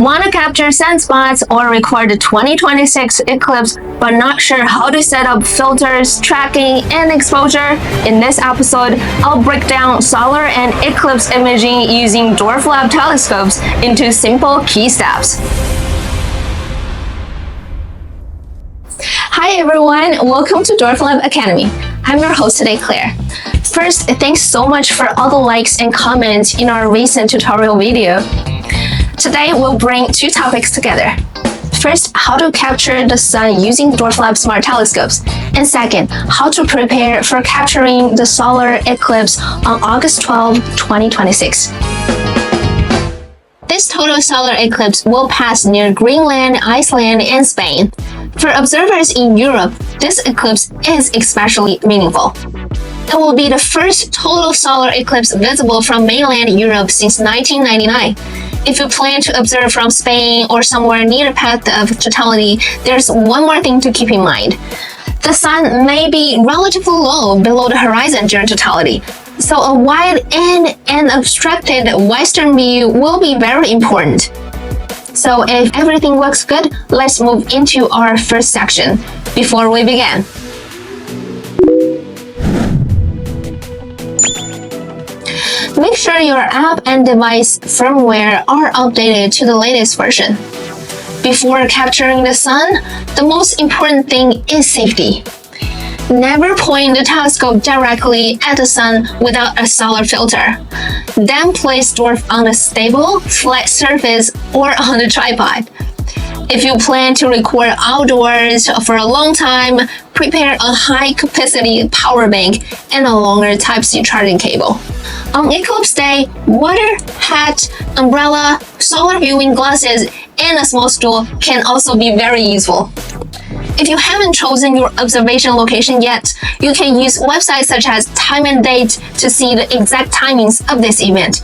Want to capture sunspots or record the 2026 eclipse but not sure how to set up filters, tracking, and exposure? In this episode, I'll break down solar and eclipse imaging using DWARFLAB telescopes into simple key steps. Hi everyone, welcome to DWARFLAB Academy. I'm your host today, Claire. First, thanks so much for all the likes and comments in our recent tutorial video. Today, we'll bring two topics together. First, how to capture the sun using DWARFLAB smart telescopes. And second, how to prepare for capturing the solar eclipse on August 12, 2026. This total solar eclipse will pass near Greenland, Iceland, and Spain. For observers in Europe, this eclipse is especially meaningful. It will be the first total solar eclipse visible from mainland Europe since 1999. If you plan to observe from Spain or somewhere near the path of totality, there's one more thing to keep in mind. The sun may be relatively low below the horizon during totality, so a wide and an obstructed western view will be very important. So if everything looks good, let's move into our first section. Before we begin, make sure your app and device firmware are updated to the latest version. Before capturing the sun, the most important thing is safety. Never point the telescope directly at the sun without a solar filter. Then place DWARF on a stable, flat surface or on a tripod. If you plan to record outdoors for a long time, prepare a high-capacity power bank and a longer Type-C charging cable. On eclipse day, water, hat, umbrella, solar viewing glasses, and a small stool can also be very useful. If you haven't chosen your observation location yet, you can use websites such as Time and Date to see the exact timings of this event,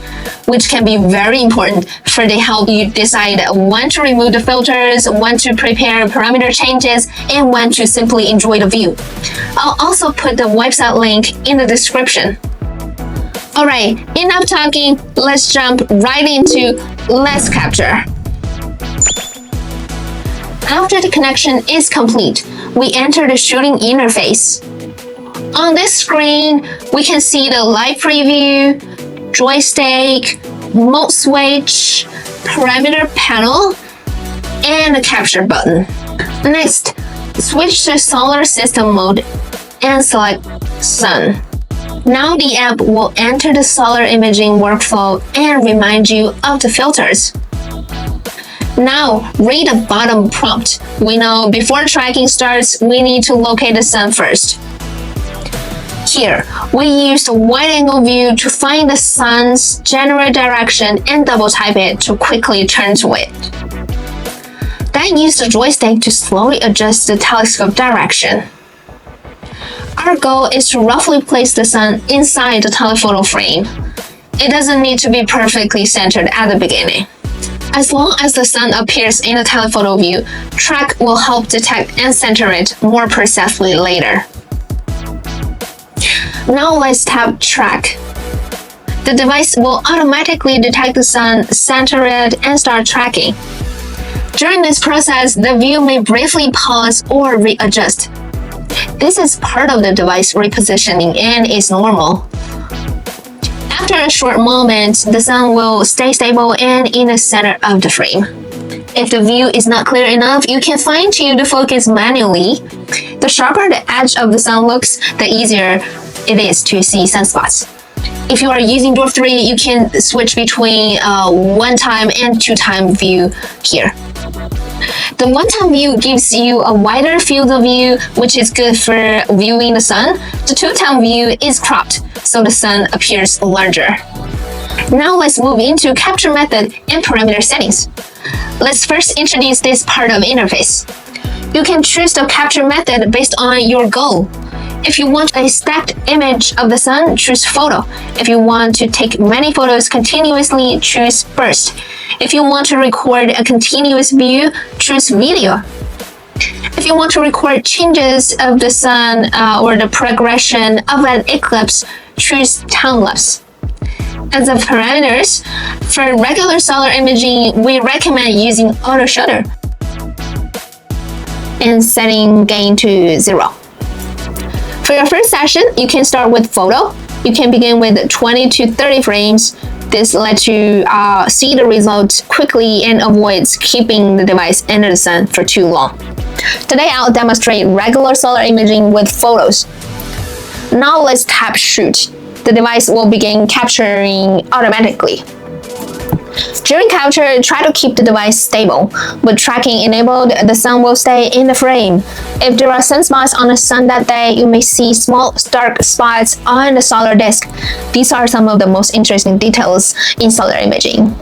which can be very important for they help you decide when to remove the filters, when to prepare parameter changes, and when to simply enjoy the view. I'll also put the website link in the description. Alright, enough talking, let's jump right into Let's Capture. After the connection is complete, we enter the shooting interface. On this screen, we can see the live preview, joystick, mode switch, parameter panel, and the capture button. Next, switch to solar system mode and select sun. Now the app will enter the solar imaging workflow and remind you of the filters. Now, read the bottom prompt. We know before tracking starts, we need to locate the sun first. Here, we used a wide-angle view to find the sun's general direction and double-type it to quickly turn to it. Then use the joystick to slowly adjust the telescope direction. Our goal is to roughly place the sun inside the telephoto frame. It doesn't need to be perfectly centered at the beginning. As long as the sun appears in the telephoto view, track will help detect and center it more precisely later. Now let's tap track. The device will automatically detect the sun, center it, and start tracking. During this process, the view may briefly pause or readjust. This is part of the device repositioning and is normal. After a short moment, the sun will stay stable and in the center of the frame. If the view is not clear enough, you can fine-tune the focus manually. The sharper the edge of the sun looks, the easier it is to see sunspots. If you are using DWARF 3, you can switch between one-time and two-time view here. The one-time view gives you a wider field of view, which is good for viewing the sun. The two-time view is cropped, so the sun appears larger. Now let's move into capture method and parameter settings. Let's first introduce this part of interface. You can choose the capture method based on your goal. If you want a stacked image of the sun, choose photo. If you want to take many photos continuously, choose burst. If you want to record a continuous view, choose video. If you want to record changes of the sun or the progression of an eclipse, choose time lapse. As a parameters, for regular solar imaging, we recommend using auto shutter and setting gain to 0. For your first session, you can start with photo. You can begin with 20 to 30 frames. This lets you see the result quickly and avoids keeping the device under the sun for too long. Today, I'll demonstrate regular solar imaging with photos. Now let's tap shoot. The device will begin capturing automatically. During capture, try to keep the device stable. With tracking enabled, the sun will stay in the frame. If there are sunspots on the sun that day, you may see small dark spots on the solar disk. These are some of the most interesting details in solar imaging.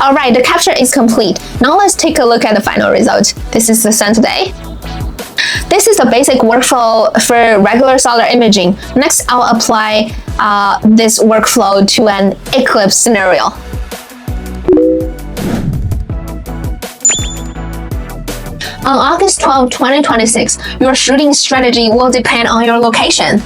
Alright, the capture is complete. Now let's take a look at the final result. This is the sun today. This is the basic workflow for regular solar imaging. Next, I'll apply this workflow to an eclipse scenario. On August 12, 2026, your shooting strategy will depend on your location.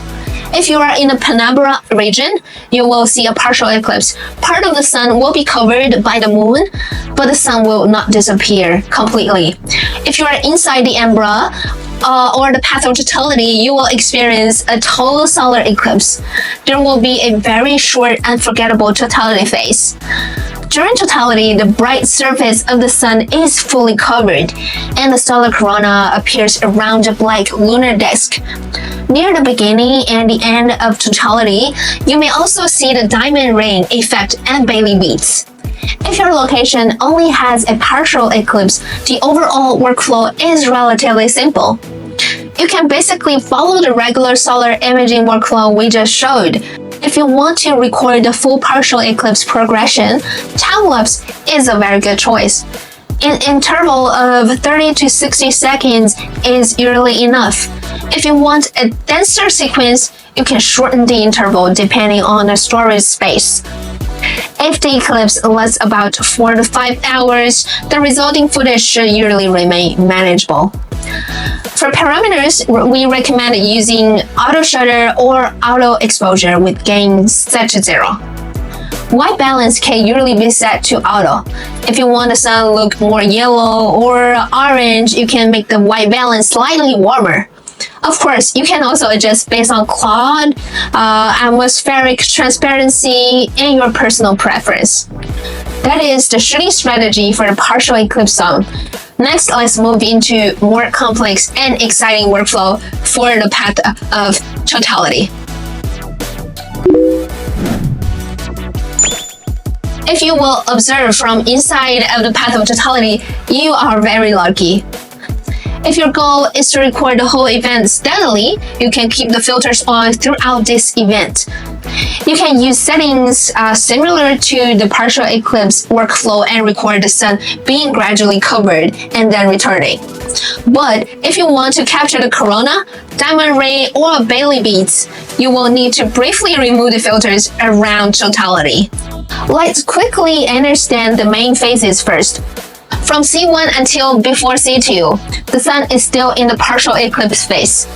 If you are in the Penumbra region, you will see a partial eclipse. Part of the sun will be covered by the moon, but the sun will not disappear completely. If you are inside the umbra or the path of totality, you will experience a total solar eclipse. There will be a very short, unforgettable totality phase. During totality, the bright surface of the sun is fully covered, and the solar corona appears around the black lunar disk. Near the beginning and the end of totality, you may also see the diamond ring effect and Baily beads. If your location only has a partial eclipse, the overall workflow is relatively simple. You can basically follow the regular solar imaging workflow we just showed. If you want to record the full partial eclipse progression, time-lapse is a very good choice. An interval of 30 to 60 seconds is usually enough. If you want a denser sequence, you can shorten the interval depending on the storage space. If the eclipse lasts about 4 to 5 hours, the resulting footage should usually remain manageable. For parameters, we recommend using auto shutter or auto exposure with gain set to 0. White balance can usually be set to auto. If you want the sun to look more yellow or orange, you can make the white balance slightly warmer. Of course, you can also adjust based on cloud, atmospheric transparency, and your personal preference. That is the shooting strategy for the partial eclipse zone. Next, let's move into more complex and exciting workflow for the path of totality. If you will observe from inside of the path of totality, you are very lucky. If your goal is to record the whole event steadily, you can keep the filters on throughout this event. You can use settings similar to the partial eclipse workflow and record the sun being gradually covered and then returning. But if you want to capture the corona, diamond ring, or Baily beads, you will need to briefly remove the filters around totality. Let's quickly understand the main phases first. From C1 until before C2, the sun is still in the partial eclipse phase.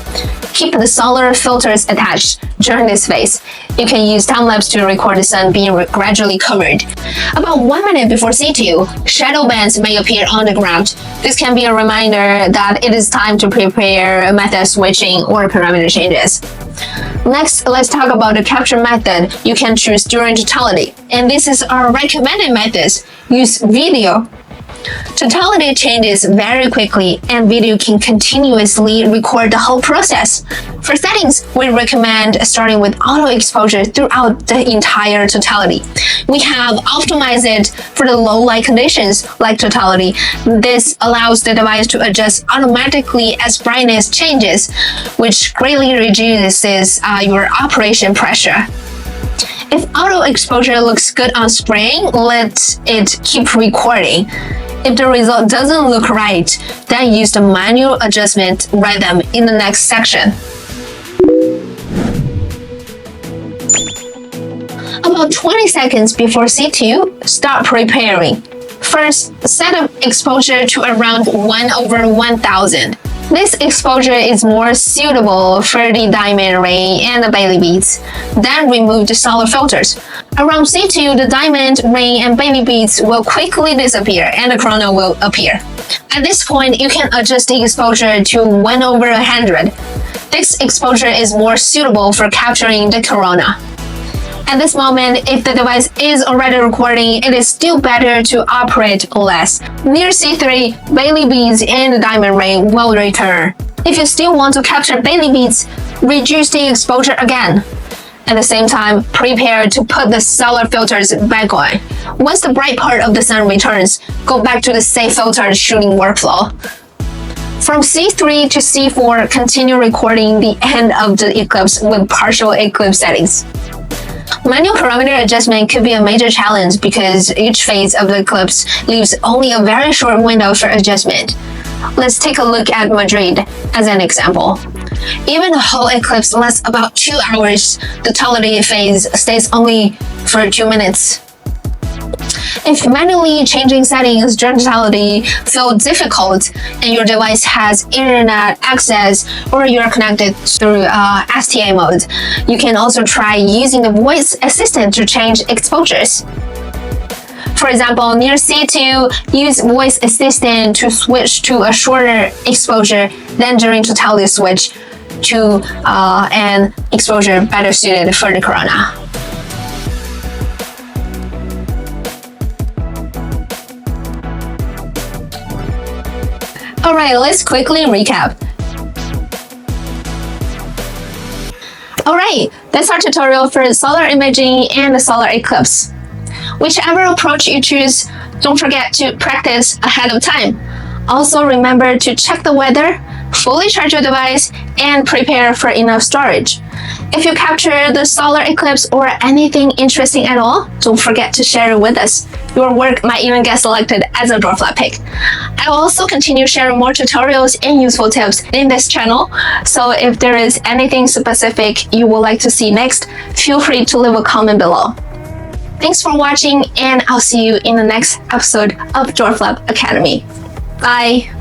Keep the solar filters attached during this phase. You can use time-lapse to record the sun being gradually covered. About 1 minute before C2, shadow bands may appear on the ground. This can be a reminder that it is time to prepare method switching or parameter changes. Next, let's talk about the capture method you can choose during totality. And this is our recommended methods. Use video. Totality changes very quickly, and video can continuously record the whole process. For settings, we recommend starting with auto exposure throughout the entire totality. We have optimized it for the low light conditions like totality. This allows the device to adjust automatically as brightness changes, which greatly reduces your operation pressure. If auto exposure looks good on screen, let it keep recording. If the result doesn't look right, then use the manual adjustment rhythm in the next section. About 20 seconds before C2, start preparing. First, set up exposure to around 1/1000. This exposure is more suitable for the diamond ring and the Baily beads. Then remove the solar filters. Around C2, the diamond ring and Baily beads will quickly disappear and the corona will appear. At this point, you can adjust the exposure to 1/100. This exposure is more suitable for capturing the corona. At this moment, if the device is already recording, it is still better to operate less. Near C3, Baily beads and the diamond ring will return. If you still want to capture Baily beads, reduce the exposure again. At the same time, prepare to put the solar filters back on. Once the bright part of the sun returns, go back to the safe filter shooting workflow. From C3 to C4, continue recording the end of the eclipse with partial eclipse settings. Manual parameter adjustment could be a major challenge because each phase of the eclipse leaves only a very short window for adjustment. Let's take a look at Madrid as an example. Even a whole eclipse lasts about 2 hours, the totality phase stays only for 2 minutes. If manually changing settings during totality feel difficult and your device has internet access or you're connected through STA mode, you can also try using the voice assistant to change exposures. For example, near C2, use voice assistant to switch to a shorter exposure, then during totality switch to an exposure better suited for the corona. Alright, let's quickly recap. Alright, that's our tutorial for solar imaging and the solar eclipse. Whichever approach you choose, don't forget to practice ahead of time. Also remember to check the weather, fully charge your device, and prepare for enough storage. If you capture the solar eclipse or anything interesting at all, don't forget to share it with us. Your work might even get selected as a DWARFLAB pick. I will also continue sharing more tutorials and useful tips in this channel, so if there is anything specific you would like to see next, feel free to leave a comment below. Thanks for watching, and I'll see you in the next episode of DWARFLAB Academy. Bye!